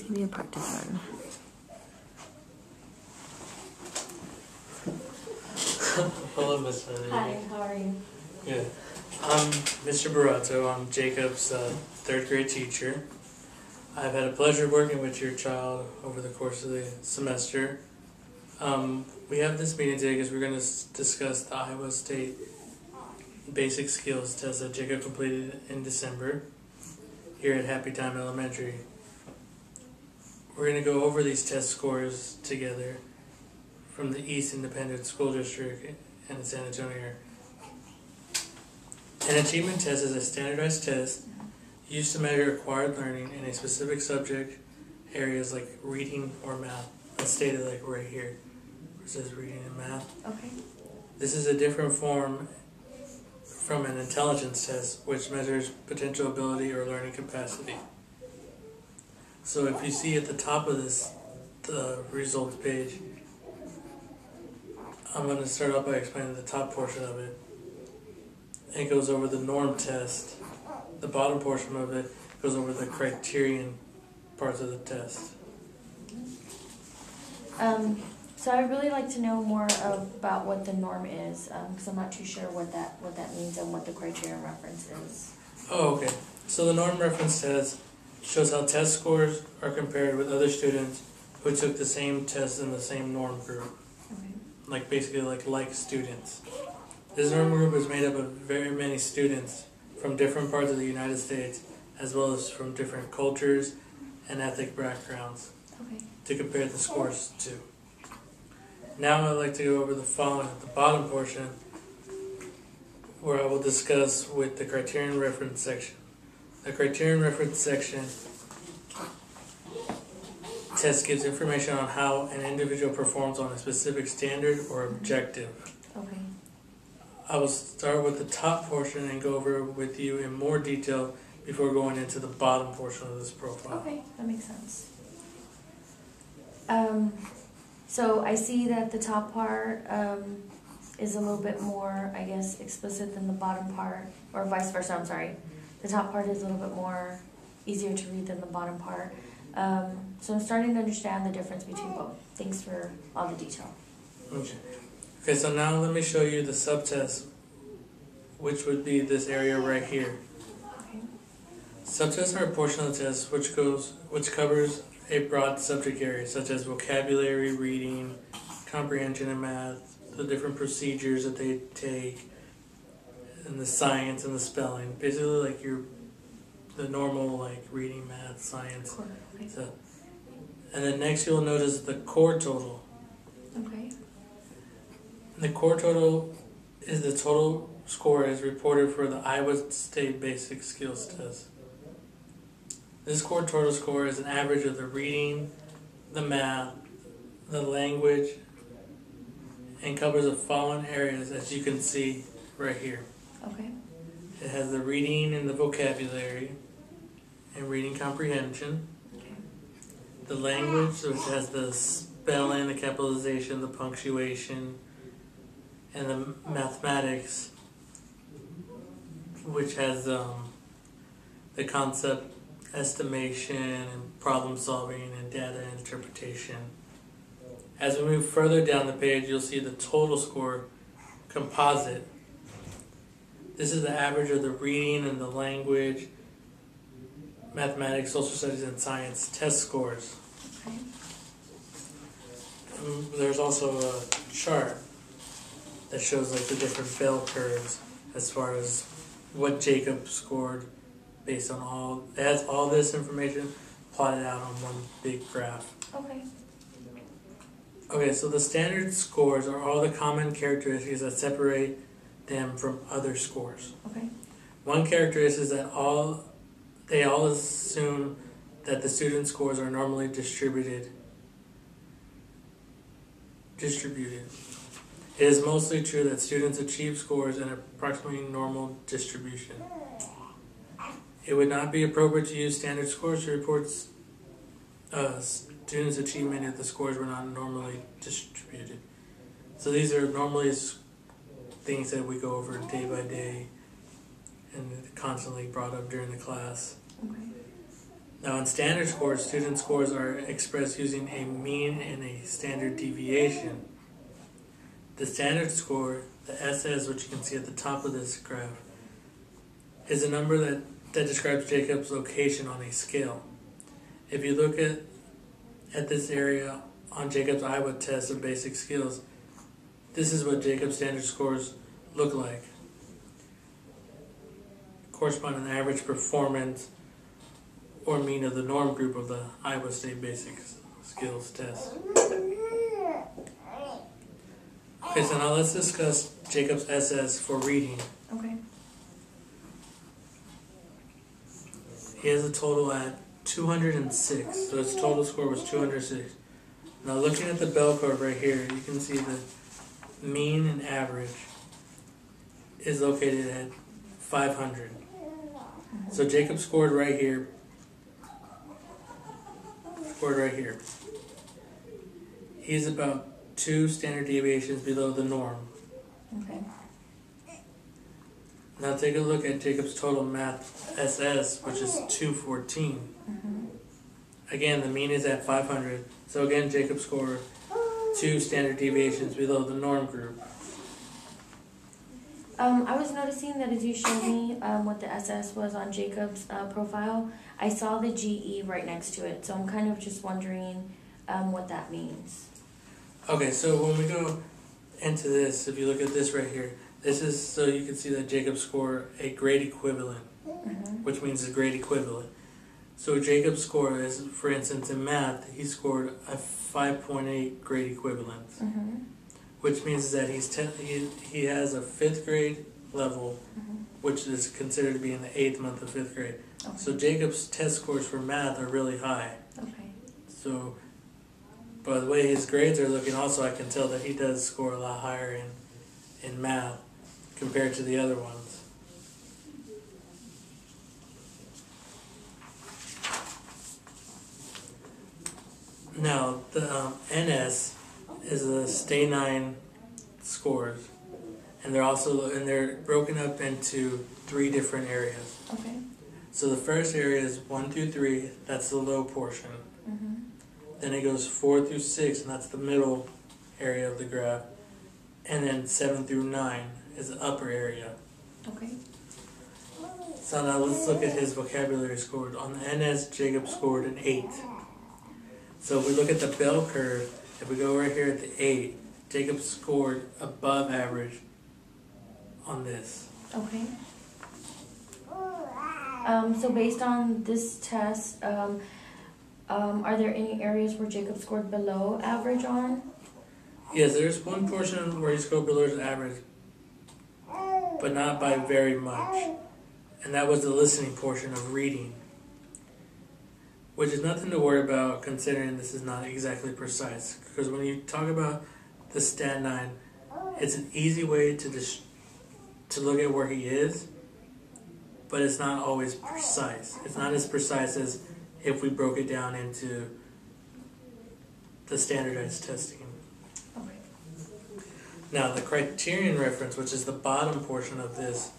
gonna be a practice run. Hello, Miss Honey. Hi, how are you? Good. I'm Mr. Barato. I'm Jacob's third grade teacher. I've had a pleasure working with your child over the course of the semester. We have this meeting today because we're going to discuss the Iowa State Basic Skills test that Jacob completed in December here at Happy Time Elementary. We're going to go over these test scores together from the East Independent School District in the San Antonio area. An achievement test is a standardized test used to measure acquired learning in a specific subject areas like reading or math. That's stated like right here, where it says reading and math. Okay. This is a different form from an intelligence test, which measures potential ability or learning capacity. So if you see at the top of the results page, I'm going to start off by explaining the top portion of it. It goes over the norm test. The bottom portion of it goes over the criterion parts of the test. So I'd really like to know more about what the norm is, because I'm not too sure what that means and what the criterion reference is. Oh, okay. So the norm reference test shows how test scores are compared with other students who took the same test in the same norm group. Okay. Like basically like students. This norm group is made up of very many students from different parts of the United States, as well as from different cultures and ethnic backgrounds, Okay. to compare the scores to. Now I'd like to go over the following at the bottom portion, where I will discuss with the criterion reference section. The criterion reference section test gives information on how an individual performs on a specific standard or objective. Okay. I will start with the top portion and go over with you in more detail before going into the bottom portion of this profile. Okay, that makes sense. So I see that the top part is a little bit more, I guess, explicit than the bottom part, or vice versa, I'm sorry. The top part is a little bit more easier to read than the bottom part. So I'm starting to understand the difference between both. Thanks for all the detail. Okay, so now let me show you the subtest, which would be this area right here. Okay. Subtests are a portion of the test which covers a broad subject area, such as vocabulary, reading, comprehension, and math, the different procedures that they take, and the science and the spelling. Basically, like the normal like reading, math, science. Okay. So, and then next you'll notice the core total. Okay. The core total is the total score as reported for the Iowa State Basic Skills Test. This core total score is an average of the reading, the math, the language, and covers the following areas as you can see right here. Okay. It has the reading and the vocabulary and reading comprehension. Okay. The language, which has the spelling, the capitalization, the punctuation, and the mathematics, which has the concept, estimation, and problem solving, and data interpretation. As we move further down the page, you'll see the total score composite. This is the average of the reading and the language, mathematics, social studies, and science test scores. Okay. There's also a chart that shows like the different bell curves as far as what Jacob scored based on all. It has all this information plotted out on one big graph. Okay. Okay, so the standard scores are all the common characteristics that separate them from other scores. Okay. One characteristic is that they all assume that the student scores are normally distributed. It is mostly true that students achieve scores in approximately normal distribution. It would not be appropriate to use standard scores to report students' achievement if the scores were not normally distributed. So these are normally things that we go over day by day and constantly brought up during the class. Okay. Now in standard scores, student scores are expressed using a mean and a standard deviation. The standard score, the SS, which you can see at the top of this graph, is a number that describes Jacob's location on a scale. If you look at this area on Jacob's Iowa test of basic skills, this is what Jacob's standard scores look like. Corresponding to average performance or mean of the norm group of the Iowa State Basic Skills Test. Okay, so now let's discuss Jacob's SS for reading. Okay. He has a total at 206, so his total score was 206. Now looking at the bell curve right here, you can see the mean and average is located at 500. So Jacob scored right here. He's about 2 standard deviations below the norm. Okay. Now take a look at Jacob's total math SS, which is 214. Again, the mean is at 500. So again, Jacob scored 2 standard deviations below the norm group. I was noticing that as you showed me what the SS was on Jacob's profile, I saw the GE right next to it. So I'm kind of just wondering what that means. Okay, so when we go into this, if you look at this right here, this is so you can see that Jacob scored a grade equivalent, which means a grade equivalent. So Jacob's score is, for instance, in math, he scored a 5.8 grade equivalent, which means that he has a 5th grade level, which is considered to be in the 8th month of 5th grade. Okay. So Jacob's test scores for math are really high. Okay. So by the way his grades are looking, also I can tell that he does score a lot higher in math compared to the other ones. Now the NS is a Stay 9 scores, and they're broken up into 3 different areas. Okay. So the first area is 1 through 3, that's the low portion. Then it goes 4 through 6, and that's the middle area of the graph. And then 7 through 9 is the upper area. Okay. So now let's look at his vocabulary score. On the NS, Jacob scored an 8. So if we look at the bell curve, if we go right here at the 8, Jacob scored above average on this. Okay. So based on this test, are there any areas where Jacob scored below average on? Yes, there's one portion where he scored below his average, but not by very much. And that was the listening portion of reading, which is nothing to worry about considering this is not exactly precise. Because when you talk about the Stat 9, it's an easy way to look at where he is, but it's not always precise. It's not as precise as if we broke it down into the standardized testing. Okay. Now, the criterion reference, which is the bottom portion of this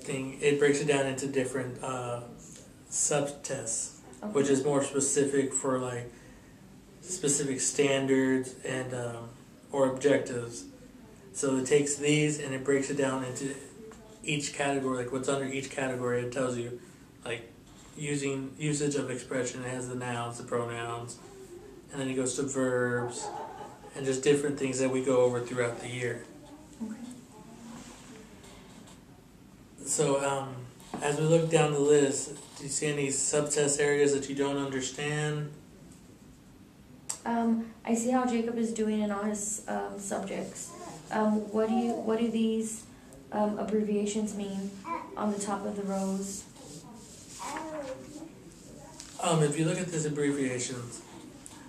thing, it breaks it down into different subtests, which is more specific for like specific standards and or objectives. So it takes these and it breaks it down into each category, like what's under each category. It tells you like usage of expression. It has the nouns, the pronouns, and then it goes to verbs and just different things that we go over throughout the year. Okay. So as we look down the list, do you see any subtest areas that you don't understand? I see how Jacob is doing in all his subjects. What do these abbreviations mean on the top of the rows? If you look at these abbreviations,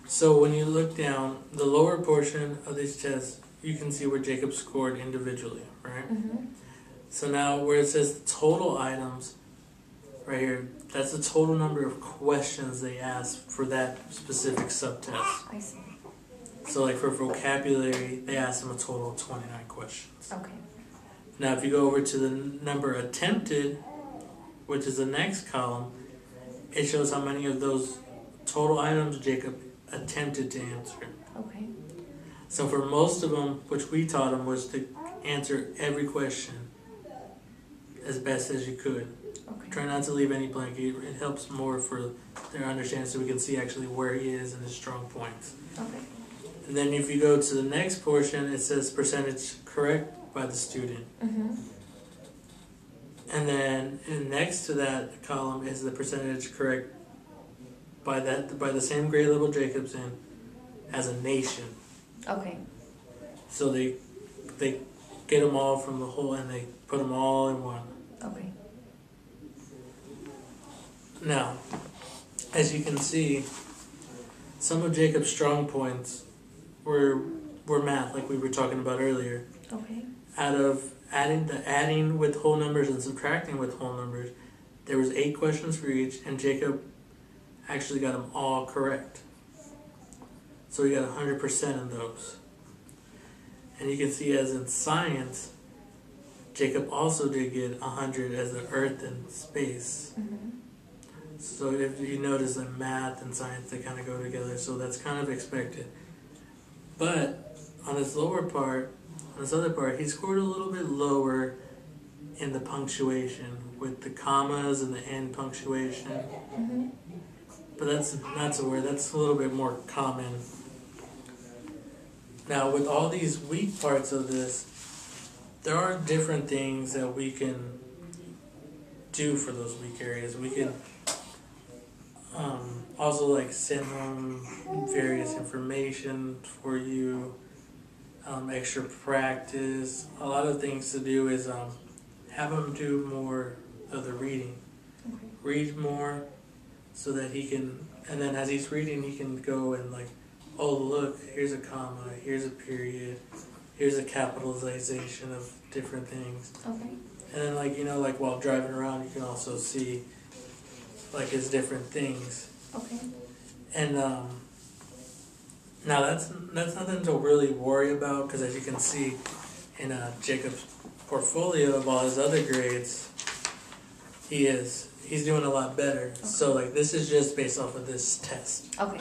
so when you look down the lower portion of these tests, you can see where Jacob scored individually, right? So now where it says total items, right here, that's the total number of questions they asked for that specific subtest. I see. So like for vocabulary, they asked them a total of 29 questions. Okay. Now if you go over to the number attempted, which is the next column, it shows how many of those total items Jacob attempted to answer. Okay. So for most of them, which we taught him, was to answer every question as best as you could. Okay. Try not to leave any blank. It helps more for their understanding so we can see actually where he is and his strong points. Okay. And then if you go to the next portion, it says percentage correct by the student. Mm-hmm. And then next to that column is the percentage correct by the same grade level Jacob's in as a nation. Okay. So they get them all from the whole and they put them all in one. Okay. Now, as you can see, some of Jacob's strong points were math, like we were talking about earlier. Okay. Out of adding with whole numbers and subtracting with whole numbers, there was 8 questions for each, and Jacob actually got them all correct. So he got 100% in those. And you can see, as in science, Jacob also did get 100 as the Earth and space. Mm-hmm. So if you notice that math and science, they kind of go together, so that's kind of expected. But on this other part, he scored a little bit lower in the punctuation with the commas and the end punctuation. Mm-hmm. But that's not so weird. That's a little bit more common. Now, with all these weak parts of this, there are different things that we can do for those weak areas. We can also like send them various information for you, extra practice. A lot of things to do is have him do more of the reading. Okay. Read more so that he can, and then as he's reading, he can go and like, oh look, here's a comma, here's a period, here's a capitalization of different things. Okay. And then like while driving around, you can also see like his different things. Okay. And now that's nothing to really worry about, because as you can see in Jacob's portfolio of all his other grades, he's doing a lot better. Okay. So like this is just based off of this test. Okay.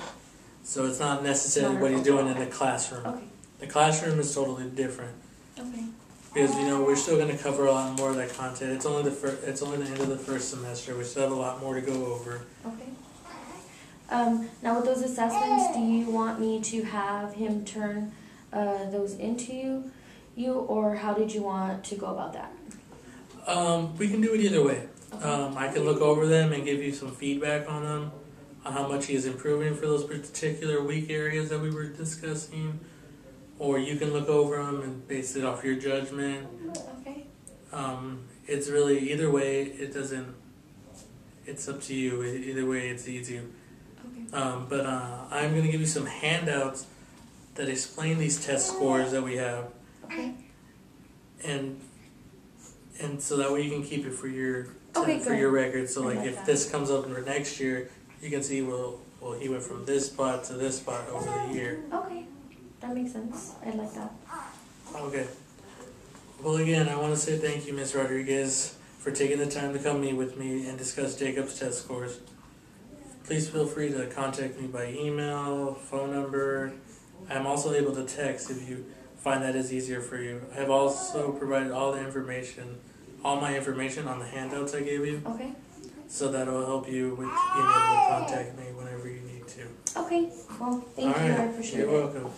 So it's not necessarily what he's doing in the classroom. Okay. The classroom is totally different. Okay. Because we're still going to cover a lot more of that content. It's only the end of the first semester. We still have a lot more to go over. Okay. Now with those assessments, do you want me to have him turn those into you, or how did you want to go about that? We can do it either way. Okay. I can look over them and give you some feedback on them, on how much he is improving for those particular weak areas that we were discussing. Or you can look over them and base it off your judgment. Okay. It's really, either way, it's up to you. Either way, it's easy. Okay. But I'm going to give you some handouts that explain these test scores that we have. Okay. And so that way you can keep it for your good. your record. So I like if that. this comes up for next year, you can see, well, he went from this spot to this spot over the year. Okay. That makes sense. I like that. Okay. Well, again, I want to say thank you, Ms. Rodriguez, for taking the time to come meet with me and discuss Jacob's test scores. Please feel free to contact me by email, phone number. I'm also able to text if you find that is easier for you. I have also provided all my information on the handouts I gave you. Okay. So that will help you with being able to contact me whenever you need to. Okay. Well, thank you. I appreciate it. You're welcome.